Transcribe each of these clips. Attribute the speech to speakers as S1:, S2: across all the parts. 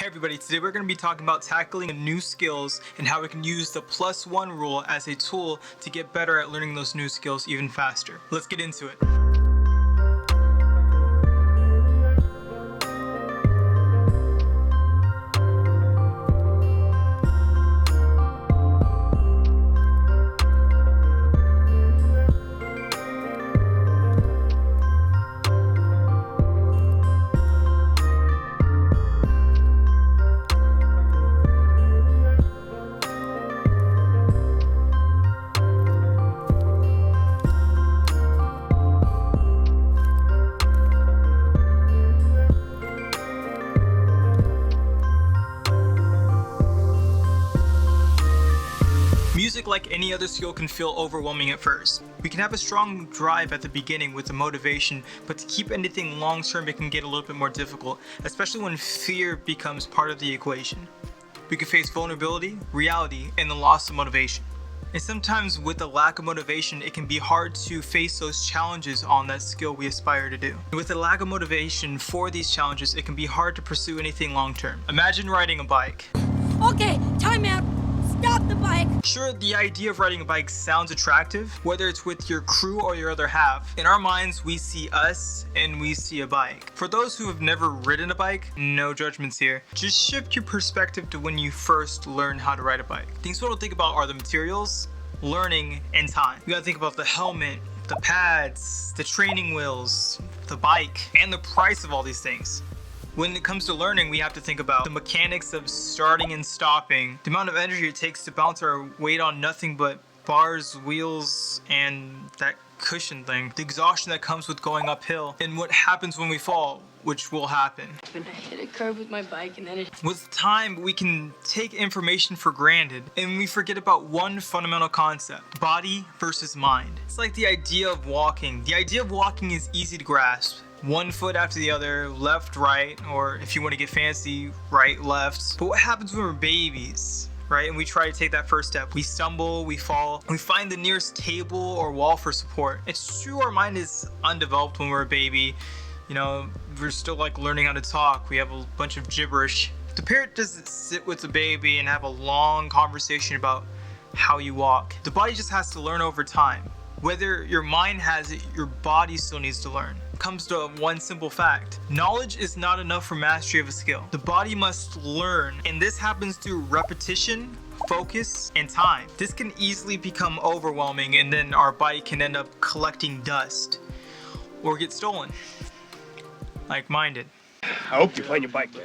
S1: Hey everybody, today we're going to be talking about tackling new skills and how we can use the +1 rule as a tool to get better at learning those new skills even faster. Let's get into it. Music, like any other skill, can feel overwhelming at first. We can have a strong drive at the beginning with the motivation, but to keep anything long term it can get a little bit more difficult, especially when fear becomes part of the equation. We can face vulnerability, reality, and the loss of motivation. And sometimes with the lack of motivation, it can be hard to face those challenges on that skill we aspire to do. With the lack of motivation for these challenges, it can be hard to pursue anything long term. Imagine riding a bike.
S2: Okay, time out. Stop the bike.
S1: Sure, the idea of riding a bike sounds attractive, whether it's with your crew or your other half. In our minds, we see us and we see a bike. For those who have never ridden a bike, no judgments here. Just shift your perspective to when you first learned how to ride a bike. Things we don't think about are the materials, learning, and time. You gotta think about the helmet, the pads, the training wheels, the bike, and the price of all these things. When it comes to learning, we have to think about the mechanics of starting and stopping, the amount of energy it takes to bounce our weight on nothing but bars, wheels, and that cushion thing, the exhaustion that comes with going uphill, and what happens when we fall, which will happen.
S2: When I hit a curb with my bike and then it...
S1: With time, we can take information for granted, and we forget about one fundamental concept: body versus mind. It's like the idea of walking. The idea of walking is easy to grasp. One foot after the other, left, right, or if you want to get fancy, right, left. But what happens when we're babies, right? And we try to take that first step. We stumble, we fall, we find the nearest table or wall for support. It's true our mind is undeveloped when we're a baby. You know, we're still like learning how to talk. We have a bunch of gibberish. The parent doesn't sit with the baby and have a long conversation about how you walk. The body just has to learn over time. Whether your mind has it, your body still needs to learn. Comes to one simple fact: knowledge is not enough for mastery of a skill. The body must learn, and this happens through repetition, focus, and time. This can easily become overwhelming, and then our body can end up collecting dust or get stolen, like mine did.
S3: I hope you find your bike, man.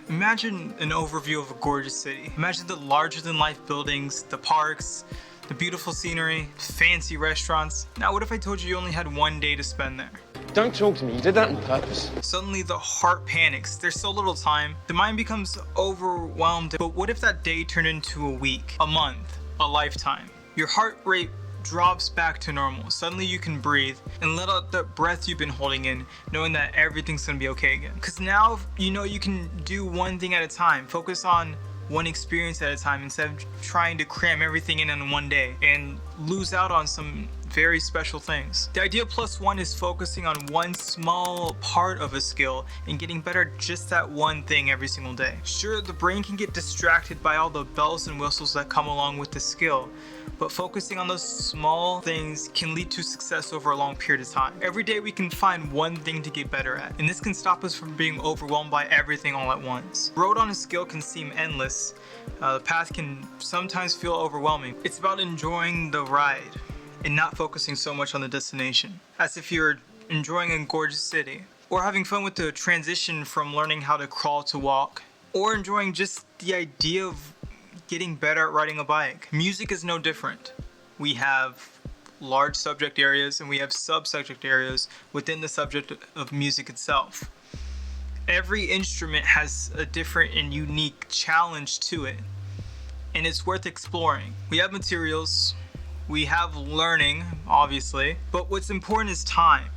S1: Imagine an overview of a gorgeous city. Imagine the larger-than-life buildings, the parks, the beautiful scenery, fancy restaurants. Now, what if I told you only had one day to spend there?
S3: Don't talk to me. You did that on purpose.
S1: Suddenly the heart panics. There's so little time. The mind becomes overwhelmed. But what if that day turned into a week, a month, a lifetime? Your heart rate drops back to normal. Suddenly you can breathe and let out the breath you've been holding in, knowing that everything's gonna be okay again. Because now you know you can do one thing at a time. Focus on one experience at a time instead of trying to cram everything in one day and lose out on some very special things. The idea of +1 is focusing on one small part of a skill and getting better at just that one thing every single day. Sure, the brain can get distracted by all the bells and whistles that come along with the skill, but focusing on those small things can lead to success over a long period of time. Every day we can find one thing to get better at, and this can stop us from being overwhelmed by everything all at once. Road on a skill can seem endless. The path can sometimes feel overwhelming. It's about enjoying the ride and not focusing so much on the destination, as if you're enjoying a gorgeous city, or having fun with the transition from learning how to crawl to walk, or enjoying just the idea of getting better at riding a bike. Music is no different. We have large subject areas and we have sub-subject areas within the subject of music itself. Every instrument has a different and unique challenge to it, and it's worth exploring. We have materials, we have learning, obviously, but what's important is time.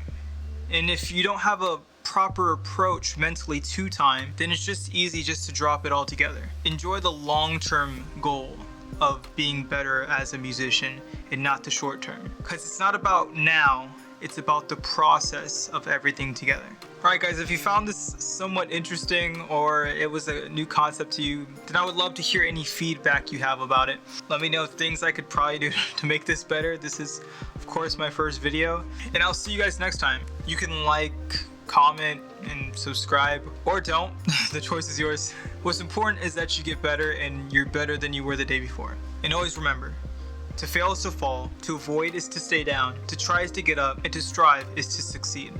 S1: And if you don't have a proper approach mentally to time, then it's just easy just to drop it all together. Enjoy the long-term goal of being better as a musician and not the short term. Because it's not about now, it's about the process of everything together. Alright guys, if you found this somewhat interesting or it was a new concept to you, then I would love to hear any feedback you have about it. Let me know things I could probably do to make this better. This is, of course, my first video. And I'll see you guys next time. You can like, comment, and subscribe, or don't. The choice is yours. What's important is that you get better and you're better than you were the day before. And always remember, to fail is to fall, to avoid is to stay down, to try is to get up, and to strive is to succeed.